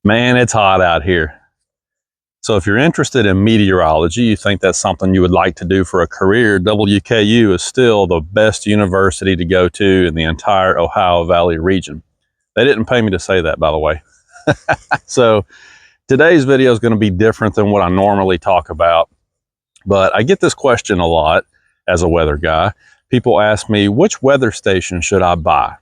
Man, it's hot out here. So if you're interested in meteorology, you think that's something you would like to do for a career, WKU is still the best university to go to in the entire Ohio Valley region. They didn't pay me to say that, by the way. So today's video is going to be different than what I normally talk about, but I get this question a lot as a weather guy. People ask me, which weather station should I buy?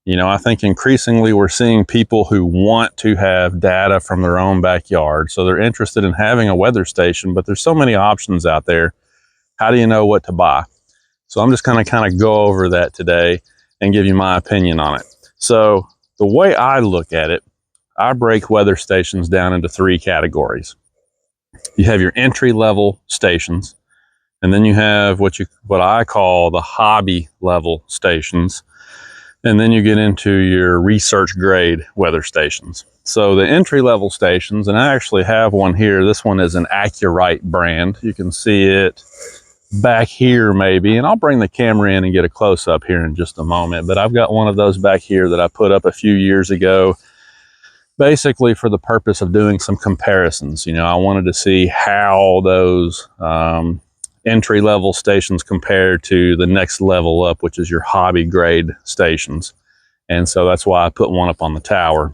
You know, I think increasingly we're seeing people who want to have data from their own backyard. So they're interested in having a weather station, but there's so many options out there. How do you know what to buy? So I'm just going to kind of go over that today and give you my opinion on it. So the way I look at it, I break weather stations down into three categories. You have your entry-level stations, and then you have what I call the hobby level stations. And then you get into your research grade weather stations. So the entry-level stations, and I actually have one here. This one is an Accurite brand. You can see it back here maybe, and I'll bring the camera in and get a close-up here in just a moment. But I've got one of those back here that I put up a few years ago, basically for the purpose of doing some comparisons. You know, I wanted to see how those entry-level stations compared to the next level up, which is your hobby grade stations. And so that's why I put one up on the tower.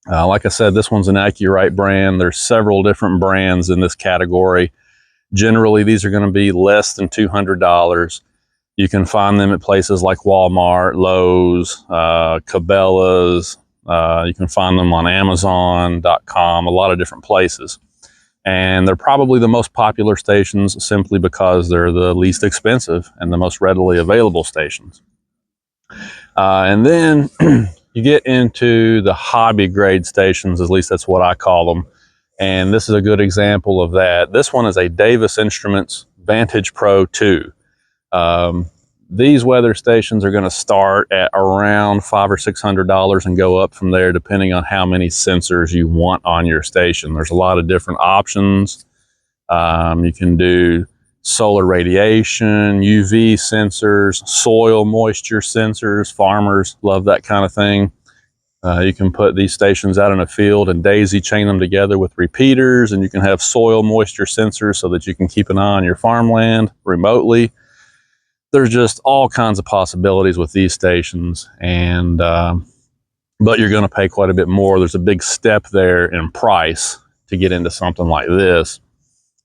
Like I said, this one's an Accurite brand. There's several different brands in this category. Generally, these are going to be less than $200. You can find them at places like Walmart, Lowe's, Cabela's. You can find them on Amazon.com, a lot of different places. And they're probably the most popular stations simply because they're the least expensive and the most readily available stations. And then you get into the hobby grade stations, at least that's what I call them. And this is a good example of that. This one is a Davis Instruments Vantage Pro 2. These weather stations are going to start at around $500 or $600 and go up from there depending on how many sensors you want on your station. There's a lot of different options. You can do solar radiation, UV sensors, soil moisture sensors. Farmers love that kind of thing. You can put these stations out in a field and daisy chain them together with repeaters, and you can have soil moisture sensors so that you can keep an eye on your farmland remotely. There's just all kinds of possibilities with these stations, and but you're going to pay quite a bit more. There's a big step there in price to get into something like this.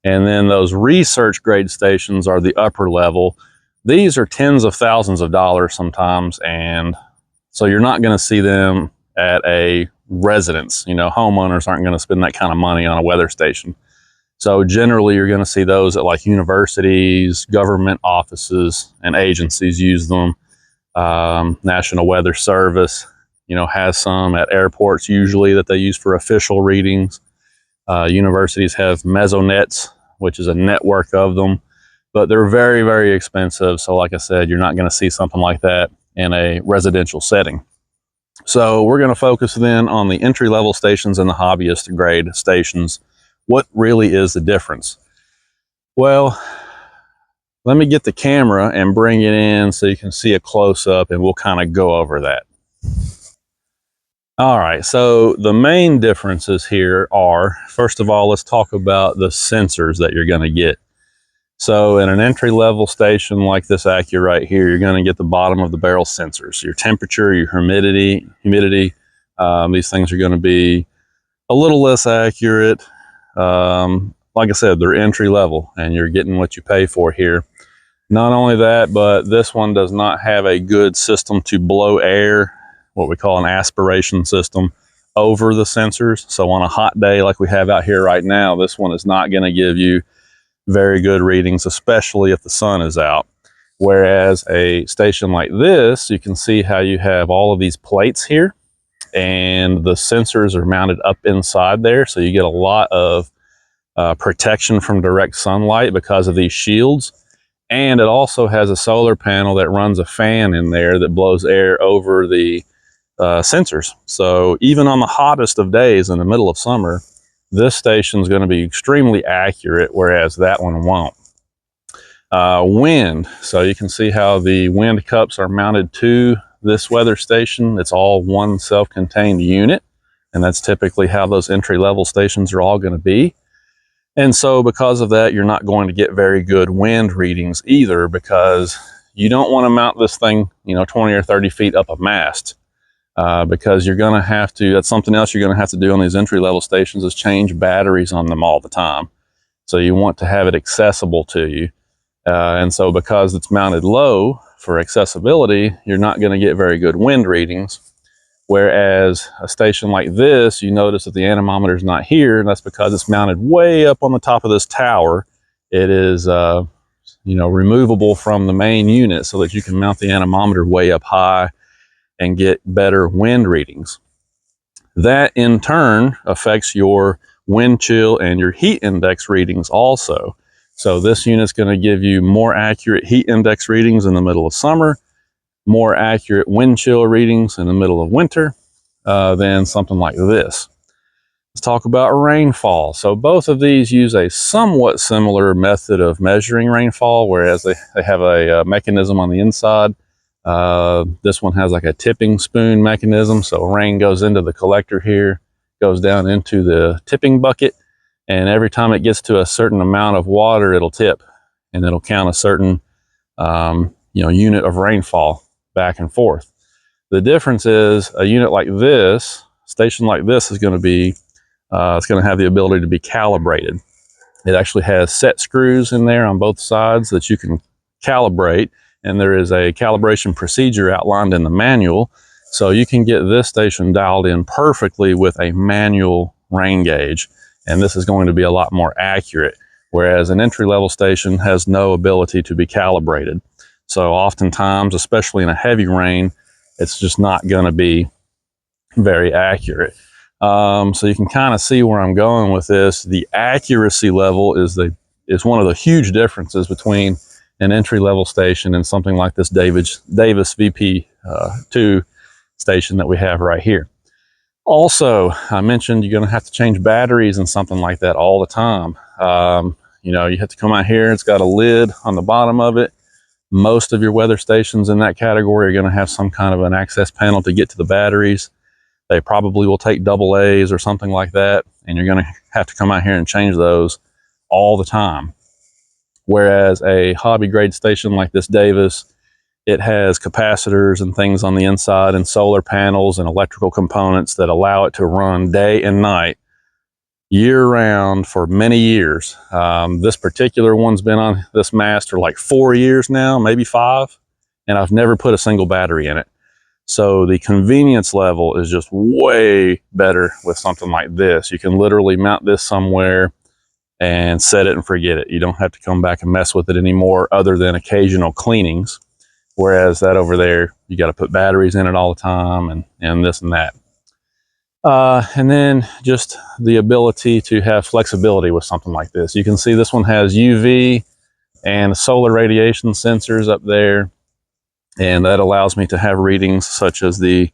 And then those research grade stations are the upper level. These are tens of thousands of dollars sometimes, and so you're not going to see them at a residence. You know, homeowners aren't going to spend that kind of money on a weather station. So generally, you're going to see those at like universities, government offices, and agencies use them. National Weather Service, you know, has some at airports usually that they use for official readings. Universities have Mesonets, which is a network of them, but they're very, very expensive. So like I said, you're not going to see something like that in a residential setting. So we're going to focus then on the entry-level stations and the hobbyist grade stations. What really is the difference? Well, let me get the camera and bring it in so you can see a close-up, and we'll kind of go over that. All right, so the main differences here are, first of all, let's talk about the sensors that you're going to get. So in an entry-level station like this Accurite here, you're going to get the bottom of the barrel sensors, your temperature, your humidity. These things are going to be a little less accurate. Like I said, they're entry level and you're getting what you pay for here. Not only that, but this one does not have a good system to blow air, what we call an aspiration system, over the sensors. So on a hot day like we have out here right now, this one is not going to give you very good readings, especially if the sun is out. Whereas a station like this, you can see how you have all of these plates here, and the sensors are mounted up inside there, so you get a lot of protection from direct sunlight because of these shields. And it also has a solar panel that runs a fan in there that blows air over the sensors. So even on the hottest of days in the middle of summer, this station is going to be extremely accurate, whereas that one won't. Wind. So you can see how the wind cups are mounted to this weather station. It's all one self-contained unit. and that's typically how those entry-level stations are all going to be. And so because of that, you're not going to get very good wind readings either, because you don't want to mount this thing, 20 or 30 feet up a mast, because you're going to have to, that's something else you're going to have to do on these entry-level stations, is change batteries on them all the time. So you want to have it accessible to you. And so because it's mounted low for accessibility, you're not going to get very good wind readings. Whereas a station like this, you notice that the anemometer is not here, and that's because it's mounted way up on the top of this tower. It is, removable from the main unit so that you can mount the anemometer way up high and get better wind readings. That in turn affects your wind chill and your heat index readings also. So this unit's going to give you more accurate heat index readings in the middle of summer, more accurate wind chill readings in the middle of winter than something like this. Let's talk about rainfall. So both of these use a somewhat similar method of measuring rainfall, whereas they have a mechanism on the inside. This one has like a tipping spoon mechanism. So rain goes into the collector here, goes down into the tipping bucket, and every time it gets to a certain amount of water, it'll tip, and it'll count a certain unit of rainfall back and forth. The difference is a unit like this, station like this, is going to be it's going to have the ability to be calibrated. It actually has set screws in there on both sides that you can calibrate, and there is a calibration procedure outlined in the manual, so you can get this station dialed in perfectly with a manual rain gauge, and this is going to be a lot more accurate, whereas an entry-level station has no ability to be calibrated. So oftentimes, especially in a heavy rain, it's just not going to be very accurate. So you can kind of see where I'm going with this. The accuracy level is one of the huge differences between an entry-level station and something like this Davis VP2 station that we have right here. Also, I mentioned you're going to have to change batteries and something like that all the time. You have to come out here. It's got a lid on the bottom of it. Most of your weather stations in that category are going to have some kind of an access panel to get to the batteries. They probably will take AA's or something like that, and you're going to have to come out here and change those all the time. Whereas a hobby grade station like this Davis, it has capacitors and things on the inside and solar panels and electrical components that allow it to run day and night, year round, for many years. This particular one's been on this mast for like 4 years now, maybe 5, and I've never put a single battery in it. So the convenience level is just way better with something like this. You can literally mount this somewhere and set it and forget it. You don't have to come back and mess with it anymore, other than occasional cleanings. Whereas that over there, you got to put batteries in it all the time and this and that. And then just the ability to have flexibility with something like this. You can see this one has UV and solar radiation sensors up there. And that allows me to have readings such as the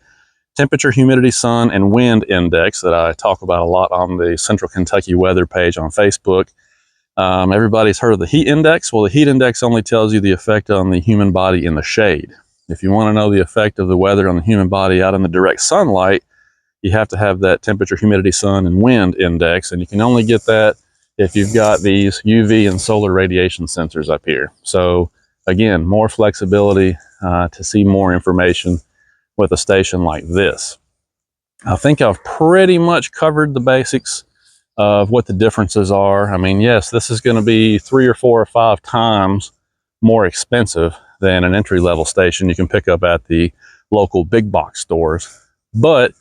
temperature, humidity, sun, and wind index that I talk about a lot on the Central Kentucky weather page on Facebook. Everybody's heard of the heat index. Well, the heat index only tells you the effect on the human body in the shade. If you want to know the effect of the weather on the human body out in the direct sunlight, you have to have that temperature, humidity, sun, and wind index, and you can only get that if you've got these UV and solar radiation sensors up here. So again, more flexibility to see more information with a station like this. I think I've pretty much covered the basics of what the differences are. I mean, yes, this is going to be 3 or 4 or 5 times more expensive than an entry-level station you can pick up at the local big box stores, but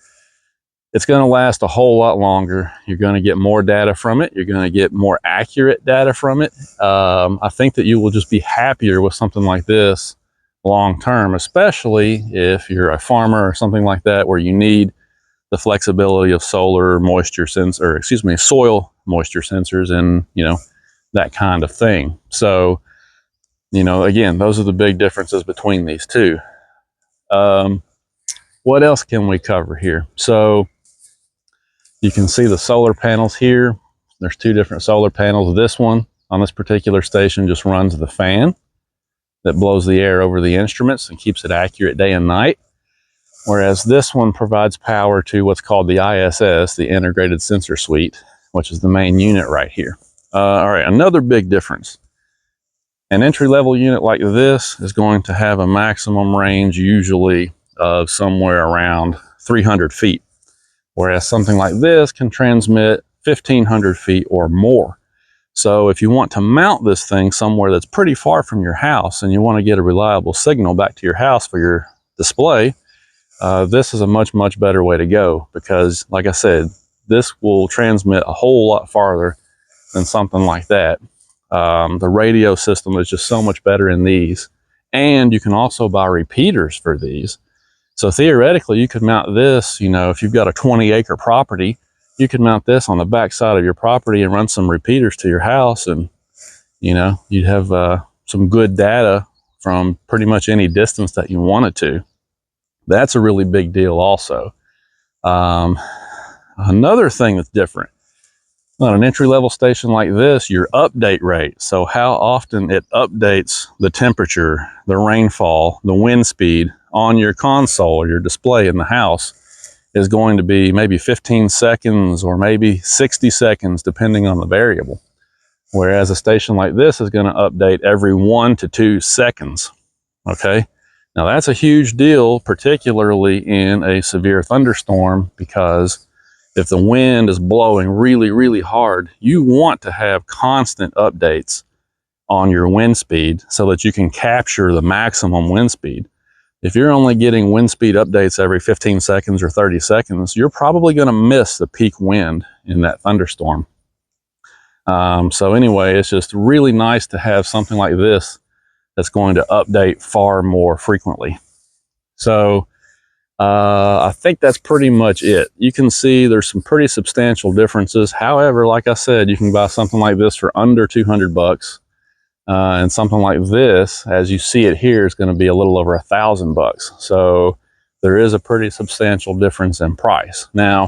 it's going to last a whole lot longer. You're going to get more data from it. You're going to get more accurate data from it. I think that you will just be happier with something like this long term, especially if you're a farmer or something like that, where you need the flexibility of soil moisture sensors and, that kind of thing. So, again, those are the big differences between these two. What else can we cover here? So you can see the solar panels here. There's 2 different solar panels. This one on this particular station just runs the fan that blows the air over the instruments and keeps it accurate day and night. whereas this one provides power to what's called the ISS, the Integrated Sensor Suite, which is the main unit right here. All right, another big difference. An entry-level unit like this is going to have a maximum range usually of somewhere around 300 feet, whereas something like this can transmit 1,500 feet or more. So if you want to mount this thing somewhere that's pretty far from your house and you want to get a reliable signal back to your house for your display, this is a much, much better way to go because, like I said, this will transmit a whole lot farther than something like that. The radio system is just so much better in these. And you can also buy repeaters for these. So theoretically, you could mount this, you know, if you've got a 20-acre property, you could mount this on the back side of your property and run some repeaters to your house. And, you know, you'd have some good data from pretty much any distance that you wanted to. That's a really big deal also. Another thing that's different, on an entry-level station like this, your update rate, so how often it updates the temperature, the rainfall, the wind speed on your console or your display in the house is going to be maybe 15 seconds or maybe 60 seconds, depending on the variable. Whereas a station like this is going to update every 1 to 2 seconds, okay? Now that's a huge deal, particularly in a severe thunderstorm, because if the wind is blowing really, really hard, you want to have constant updates on your wind speed so that you can capture the maximum wind speed. If you're only getting wind speed updates every 15 seconds or 30 seconds, you're probably going to miss the peak wind in that thunderstorm. So anyway, it's just really nice to have something like this that's going to update far more frequently. So I think that's pretty much it. You can see there's some pretty substantial differences. However, like I said, you can buy something like this for under 200 bucks. And something like this, as you see it here, is going to be a little over $1,000. So there is a pretty substantial difference in price. Now,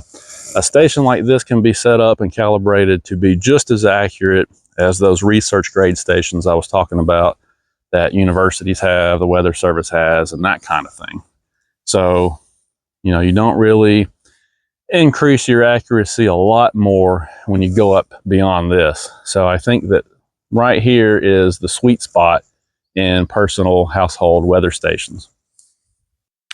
a station like this can be set up and calibrated to be just as accurate as those research grade stations I was talking about that universities have, the Weather Service has, and that kind of thing. So, you know, you don't really increase your accuracy a lot more when you go up beyond this. So I think that right here is the sweet spot in personal household weather stations.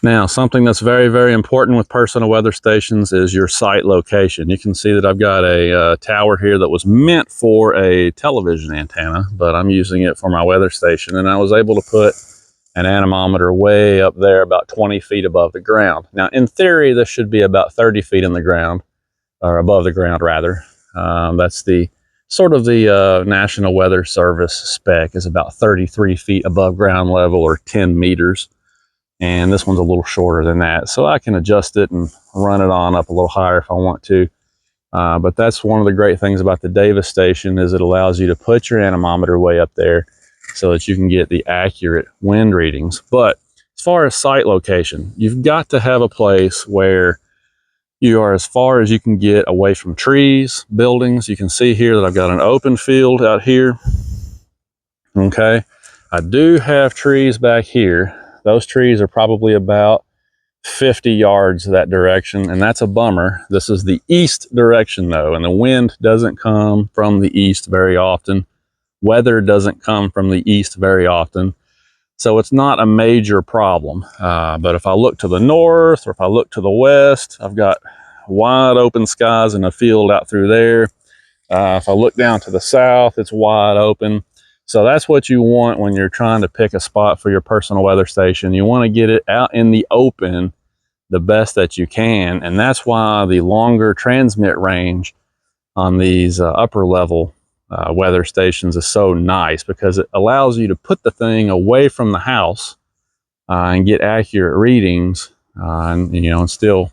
Now, something that's very, very important with personal weather stations is your site location. You can see that I've got a tower here that was meant for a television antenna, but I'm using it for my weather station, and I was able to put an anemometer way up there about 20 feet above the ground. Now, in theory, this should be about 30 feet in the ground, or above the ground rather. That's the sort of the National Weather Service spec is about 33 feet above ground level, or 10 meters. And this one's a little shorter than that. So I can adjust it and run it on up a little higher if I want to. But that's one of the great things about the Davis station is it allows you to put your anemometer way up there so that you can get the accurate wind readings. But as far as site location, you've got to have a place where you are as far as you can get away from trees, buildings. You can see here that I've got an open field out here. Okay, I do have trees back here. Those trees are probably about 50 yards that direction, and that's a bummer. This is the east direction though, and the wind doesn't come from the east very often. Weather doesn't come from the east very often. So it's not a major problem. But if I look to the north or if I look to the west, I've got wide open skies in a field out through there. If I look down to the south, it's wide open. So that's what you want when you're trying to pick a spot for your personal weather station. You want to get it out in the open the best that you can. And that's why the longer transmit range on these upper level weather stations is so nice, because it allows you to put the thing away from the house and get accurate readings and, you know, and still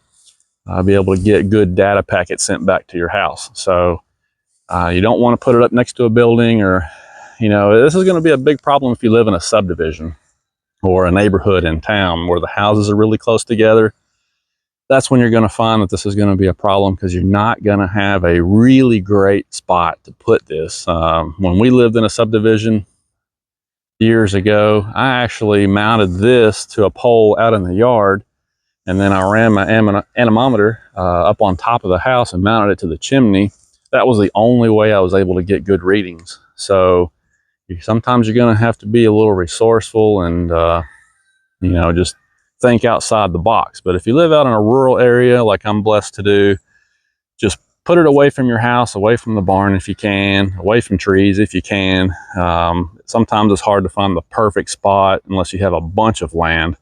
be able to get good data packets sent back to your house. So you don't want to put it up next to a building, or, you know, this is going to be a big problem if you live in a subdivision or a neighborhood in town where the houses are really close together. That's when you're going to find that this is going to be a problem, because you're not going to have a really great spot to put this. When we lived in a subdivision years ago, I actually mounted this to a pole out in the yard, and then I ran my anemometer up on top of the house and mounted it to the chimney. That was the only way I was able to get good readings. So sometimes you're going to have to be a little resourceful and, you know, just think outside the box. But if you live out in a rural area like I'm blessed to do, just put it away from your house, away from the barn if you can, away from trees if you can. Sometimes it's hard to find the perfect spot unless you have a bunch of land.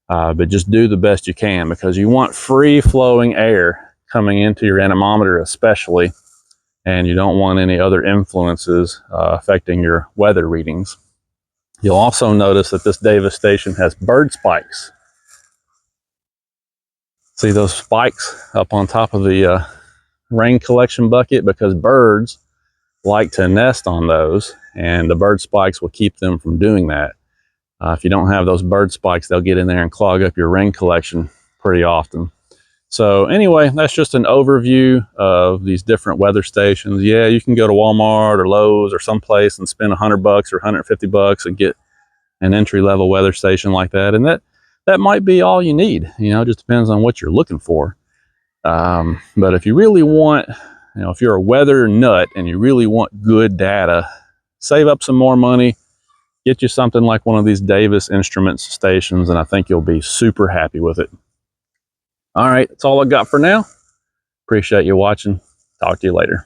But just do the best you can, because you want free flowing air coming into your anemometer especially, and you don't want any other influences affecting your weather readings. You'll also notice that this Davis station has bird spikes. See those spikes up on top of the rain collection bucket? Because birds like to nest on those, and the bird spikes will keep them from doing that. If you don't have those bird spikes, they'll get in there and clog up your rain collection pretty often. So anyway, that's just an overview of these different weather stations. Yeah, you can go to Walmart or Lowe's or someplace and spend $100 or $150 and get an entry-level weather station like that. And that might be all you need. You know, it just depends on what you're looking for. But if you really want, you know, if you're a weather nut and you really want good data, save up some more money, get you something like one of these Davis Instruments stations, and I think you'll be super happy with it. All right, that's all I got for now. Appreciate you watching. Talk to you later.